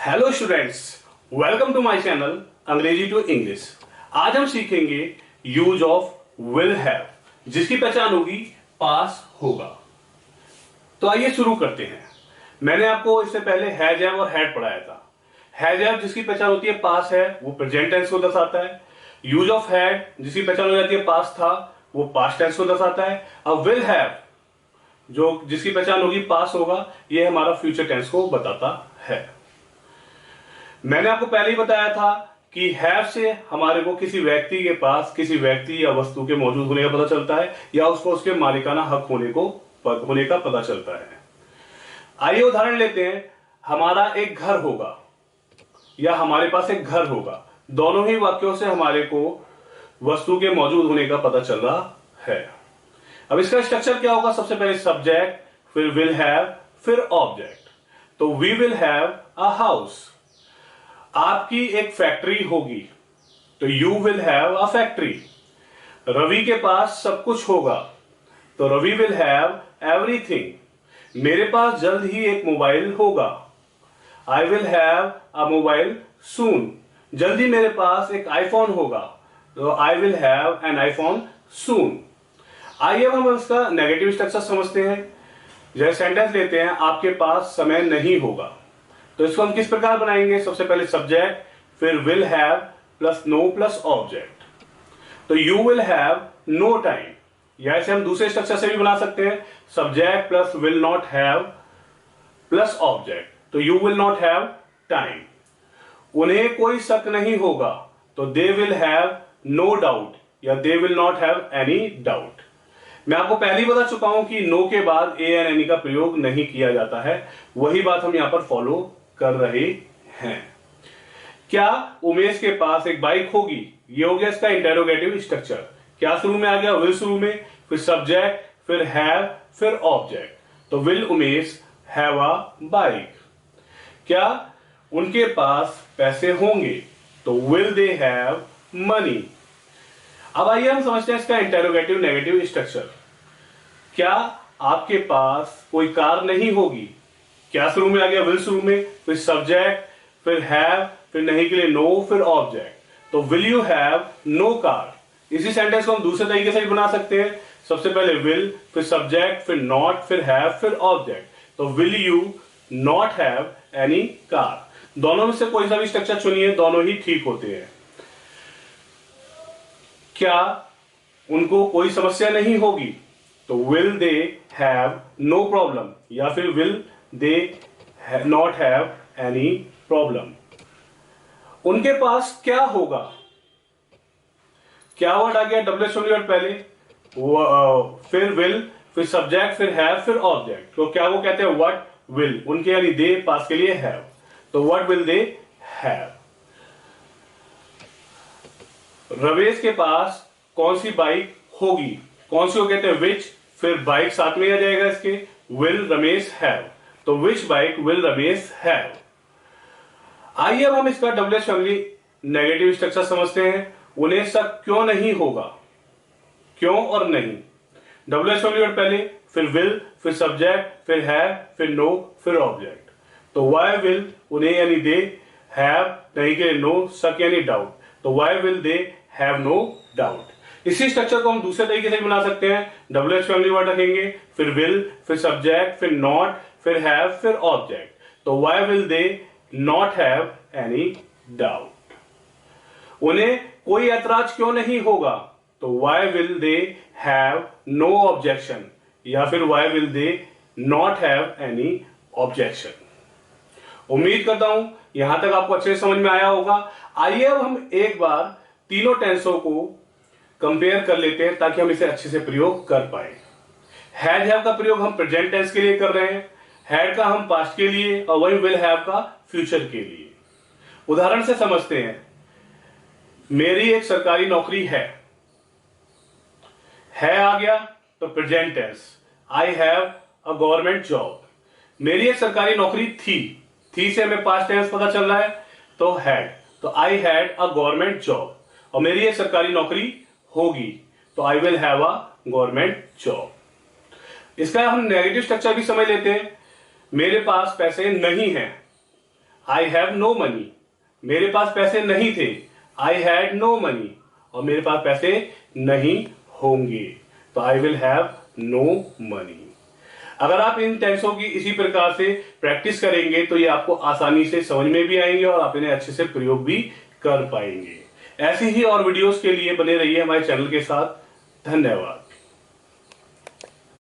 Hello students, welcome to my channel अंग्रेजी to English. आज हम सीखेंगे यूज ऑफ विल हैव, जिसकी पहचान होगी पास होगा। तो आइए शुरू करते हैं। मैंने आपको इससे पहले हैज हैव और हैड पढ़ाया था। हैज हैव जिसकी पहचान होती है पास है, वो प्रेजेंट टेंस को दर्शाता है। यूज ऑफ हैड जिसकी पहचान हो जाती है पास था, वो पास्ट टेंस को दर्शाता है। अब विल हैव जो जिसकी पहचान होगी पास होगा, ये हमारा फ्यूचर टेंस को बताता है। मैंने आपको पहले ही बताया था कि हैव से हमारे को किसी व्यक्ति के पास किसी व्यक्ति या वस्तु के मौजूद होने का पता चलता है या उसको उसके मालिकाना हक होने का पता चलता है। आइए उदाहरण लेते हैं। हमारा एक घर होगा या हमारे पास एक घर होगा, दोनों ही वाक्यों से हमारे को वस्तु के मौजूद होने का पता चल रहा है। अब इसका स्ट्रक्चर क्या होगा? सबसे पहले सब्जेक्ट, फिर विल हैव, फिर ऑब्जेक्ट। तो we will have a house. आपकी एक फैक्ट्री होगी, तो you will have a factory. Ravi के पास सब कुछ होगा, तो रवि विल हैव एवरीथिंग। मेरे पास जल्द ही एक मोबाइल होगा, I will have a mobile soon. जल्दी मेरे पास एक आईफोन होगा, तो I will have an iPhone soon. आइए हम इसका नेगेटिव स्ट्रक्चर समझते हैं। जैसे सेंटेंस लेते हैं, आपके पास समय नहीं होगा, तो इसको हम किस प्रकार बनाएंगे? सबसे पहले सब्जेक्ट, फिर will have plus no plus object. तो you will have no time, या ऐसे हम दूसरे स्ट्रक्चर से भी बना सकते हैं, subject plus will not have plus object. तो you will not have time. उन्हें कोई शक नहीं होगा, तो they will have no doubt, या they will not have any doubt. मैं आपको पहले ही बता चुका हूं कि नो के बाद ए एन एनी का प्रयोग नहीं किया जाता है, वही बात हम यहां पर फॉलो कर रहे हैं। क्या उमेश के पास एक बाइक होगी? ये हो गया इसका इंटेरोगेटिव स्ट्रक्चर। क्या शुरू में आ गया? विल शुरू में, फिर सब्जेक्ट, फिर हैव, फिर ऑब्जेक्ट। तो will Umesh have a bike. क्या उनके पास पैसे होंगे? तो विल दे हैव मनी। अब आइए हम समझते हैं इसका इंटेरोगेटिव नेगेटिव स्ट्रक्चर। क्या आपके पास कोई कार नहीं होगी? क्या शुरू में आ गया? विल शुरू में, फिर सब्जेक्ट, फिर हैव, फिर नहीं के लिए नो, फिर ऑब्जेक्ट। तो will you have no car. इसी सेंटेंस को हम दूसरे तरीके से भी बना सकते हैं। सबसे पहले विल, फिर सब्जेक्ट, फिर नॉट, फिर हैव, फिर ऑब्जेक्ट। तो will you not have any car. दोनों में से कोई सा भी स्ट्रक्चर चुनिए, दोनों ही ठीक होते हैं। क्या उनको कोई समस्या नहीं होगी? तो will they have no problem, या फिर will they not have any problem. उनके पास क्या होगा? क्या वर्ड आ गया? डब्ल्यूएच वर्ड पहले, फिर विल, फिर सब्जेक्ट, फिर हैव, फिर ऑब्जेक्ट। तो क्या वो कहते हैं व्हाट विल, उनके यानी दे, पास के लिए हैव। तो what will they have. Ramesh के पास कौन सी बाइक होगी? कौन सी को कहते हैं विच, फिर बाइक साथ में आ जाएगा इसके, विल रमेश हैव। तो विच बाइक विल रमेश हैव। आइए अब हम इसका डब्ल्यूएच फैमिली नेगेटिव स्ट्रक्चर समझते हैं। उन्हें शक क्यों नहीं होगा? क्यों और नहीं। डब्ल्यूएच फैमिली वर्ड पहले, फिर विल, फिर सब्जेक्ट, फिर हैव, फिर नो, फिर ऑब्जेक्ट। तो वाई विल, उन्हें यानी दे, हैव नहीं के नो, शक यानी डाउट। तो why will they have no doubt. इसी स्ट्रक्चर को हम दूसरे तरीके से बना सकते हैं। डब्ल्यूएच फैमिली वर्ड रखेंगे, फिर विल, फिर सब्जेक्ट, फिर नॉट, फिर हैव, फिर ऑब्जेक्ट। तो why will they not have any doubt. उन्हें कोई ऐतराज क्यों नहीं होगा? तो why will they have no objection, या फिर why will they not have any objection. उम्मीद करता हूं यहां तक आपको अच्छे से समझ में आया होगा। आइए अब हम एक बार तीनों टेंसों को कंपेयर कर लेते हैं, ताकि हम इसे अच्छे से प्रयोग कर पाए। हैड हैव का प्रयोग हम प्रेजेंट टेंस के लिए कर रहे हैं, हैड का हम पास्ट के लिए, और वही विल हैव का फ्यूचर के लिए। उदाहरण से समझते हैं। मेरी एक सरकारी नौकरी है आ गया तो present tense, I have a government job. मेरी एक सरकारी नौकरी थी से हमें पास्ट टेंस पता चल रहा है, तो हैड, तो I had a government job. और मेरी एक सरकारी नौकरी होगी, तो I will have a government job. इसका हम नेगेटिव स्ट्रक्चर भी समझ लेते हैं। मेरे पास पैसे नहीं हैं, आई हैव नो मनी, मेरे पास पैसे नहीं थे। आई हैड नो मनी, और मेरे पास पैसे नहीं होंगे, तो I will have no money. अगर आप इन टेंसों की इसी प्रकार से प्रैक्टिस करेंगे तो ये आपको आसानी से समझ में भी आएंगे और आप इन्हें अच्छे से प्रयोग भी कर पाएंगे। ऐसी ही और वीडियोस के लिए बने रहिए हमारे चैनल के साथ। धन्यवाद।